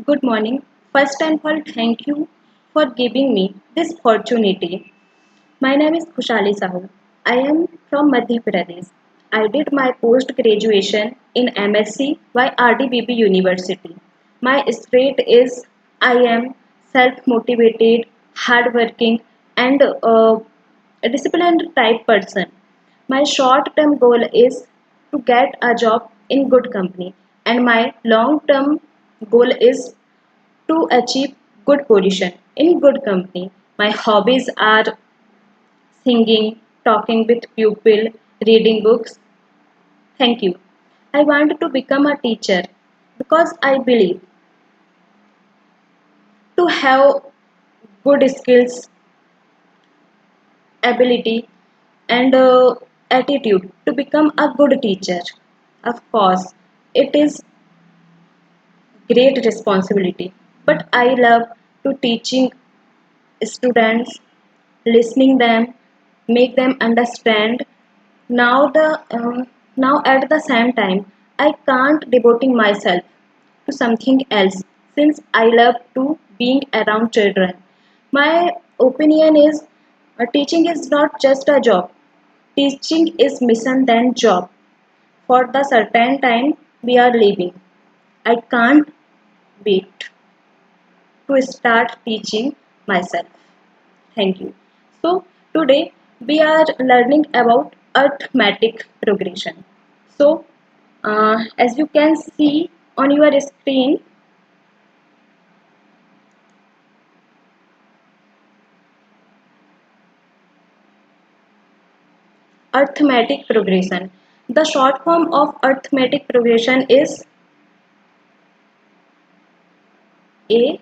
Good morning. First and all, thank you for giving me this opportunity. My name is Khushali Sahu. I am from Madhya Pradesh. I did my post graduation in MSc by RDBB University. My state is I am self motivated, hardworking, and a disciplined type person. My short term goal is to get a job in good company, and my long term goal is to achieve good position in good company. My hobbies are singing, talking with people, reading books. Thank you. I want to become a teacher because I believe to have good skills, ability, and attitude to become a good teacher. Of course, it is great responsibility, but I love to teaching students, listening them, make them understand. Now at the same time, I can't devoting myself to something else since I love to being around children. My opinion is teaching is not just a job. Teaching is mission than job. For the certain time we are living, I can't wait to start teaching myself. Thank you. So today we are learning about arithmetic progression. So as you can see on your screen, arithmetic progression. The short form of arithmetic progression is AP.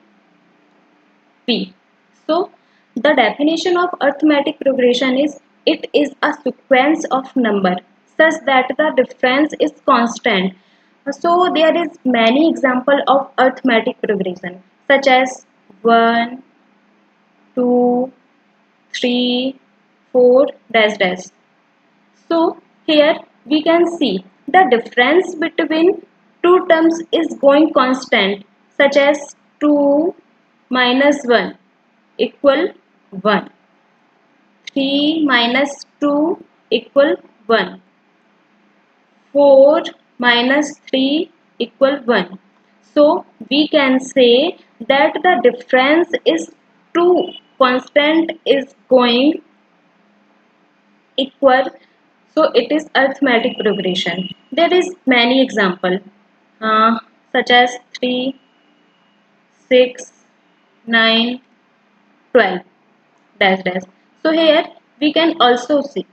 So the definition of arithmetic progression is it is a sequence of number such that the difference is constant. So there is many example of arithmetic progression such as 1, 2, 3, 4 dash dash. So here we can see the difference between two terms is going constant such as 2 minus 1 equal 1, 3 minus 2 equal 1, 4 minus 3 equal 1. So we can say that the difference is 2 constant is going equal, so it is arithmetic progression. There is many example such as 3, 6, 9, 12 dash dash. So here we can also see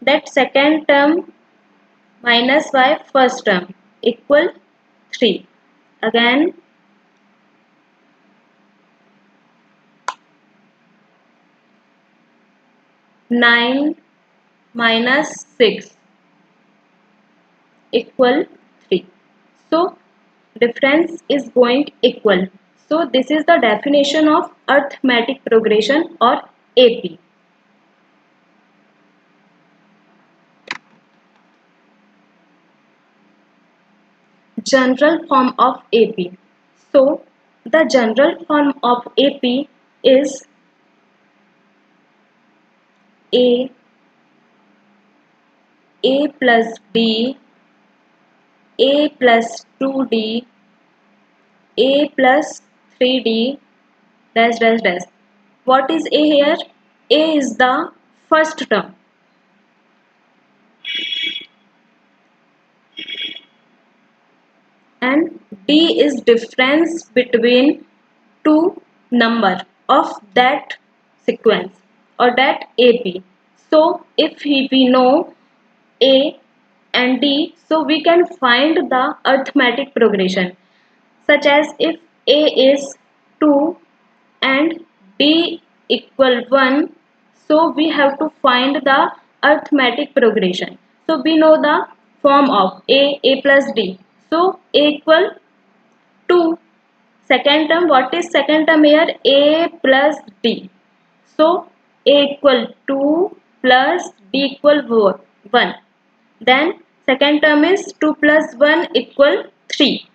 that second term minus y first term equal 3. Again 9 minus 6 equal 3. So difference is going equal. So this is the definition of arithmetic progression or AP. General form of AP. So the general form of AP is A, A plus D, A plus 2D, A plus 3D dash dash dash. What is A here? A is the first term and D is difference between two number of that sequence or that AP. So if we know A and D, so we can find the arithmetic progression such as if A is 2 and D equal 1, so we have to find the arithmetic progression. So we know the form of A plus D. So A equal 2. Second term, what is second term here? A plus D. So A equal 2 plus D equal 1. Then second term is 2 plus 1 equal 3.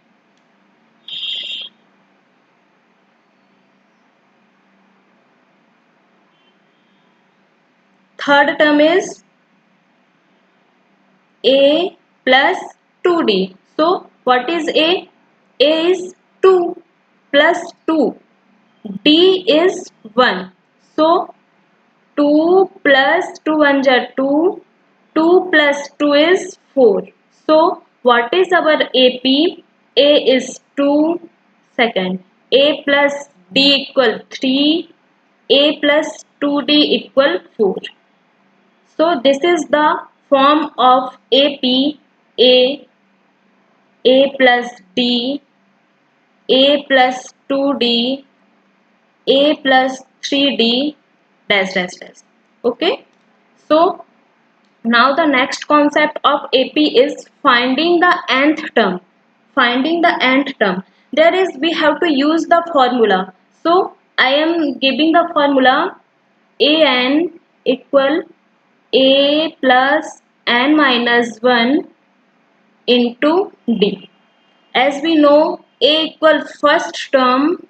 third term is a plus 2d. So what is a? A is 2 plus 2. D is 1. So 2 plus 2 1 are 2. 2 plus 2 is 4. So what is our AP? A is 2. Second, A plus D equal 3. A plus 2D equal 4. So this is the form of AP. A plus D, A plus 2D, A plus 3D dash dash dash. Okay. So now the next concept of AP is finding the nth term. Finding the nth term. There is we have to use the formula. So I am giving the formula an equal a plus n minus 1 into d. As we know, a equal first term.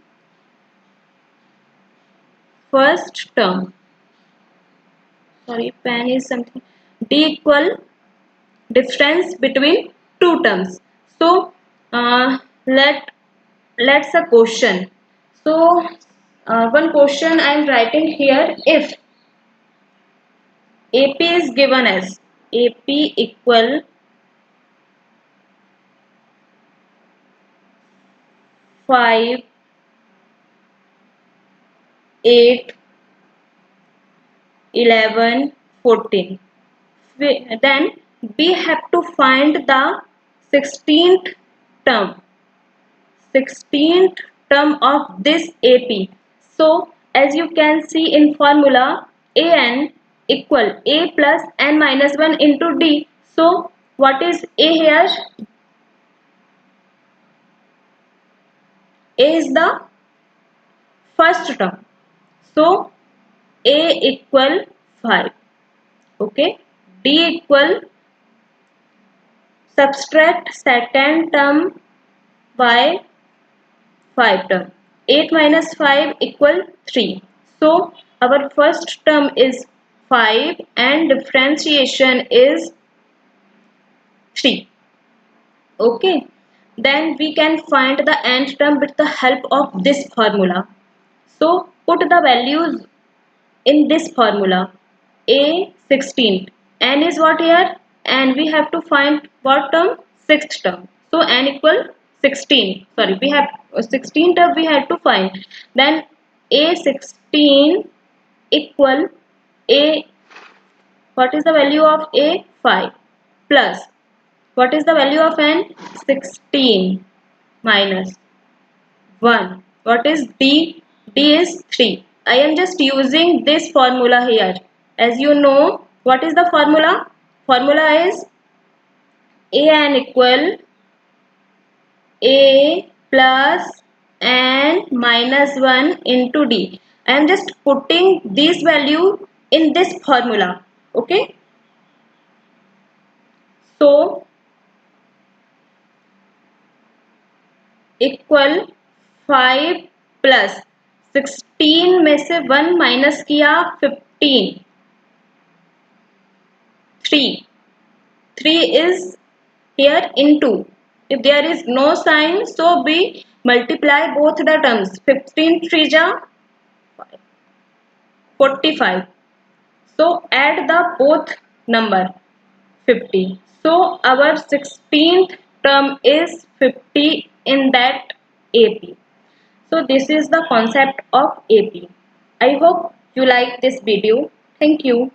Sorry, pen is something. D equal difference between two terms. So let's a question. So one question I am writing here. If AP is given as AP equal 5, 8, 11, 14. Then we have to find the 16th term. 16th term of this AP. So as you can see in formula, an equal a plus n minus 1 into d. So what is a here? A is the first term. So a equal 5. Okay. D equal, subtract second term by 5 term. 8 minus 5 equal 3. So our first term is 5 and differentiation is 3. Okay. Then we can find the nth term with the help of this formula. So put the values in this formula. A 16. N is what here? And we have to find what term? Sixth term. So n equal 16. Sorry, we have 16 term we had to find. Then A 16 equal A. What is the value of A? 5 plus. What is the value of n? 16 minus 1. What is D? D is 3. I am just using this formula here. As you know, what is the formula? Formula is an equal a plus n minus 1 into d. I am just putting this value in this formula. Okay. So equal 5 plus 16 में से 1 minus किया 15 3 is here into if there is no sign so we multiply both the terms 15 3 ja 45 so add the both number 50 so our 16th term is 50 in that AP. So this is the concept of AP. I hope you like this video. Thank you.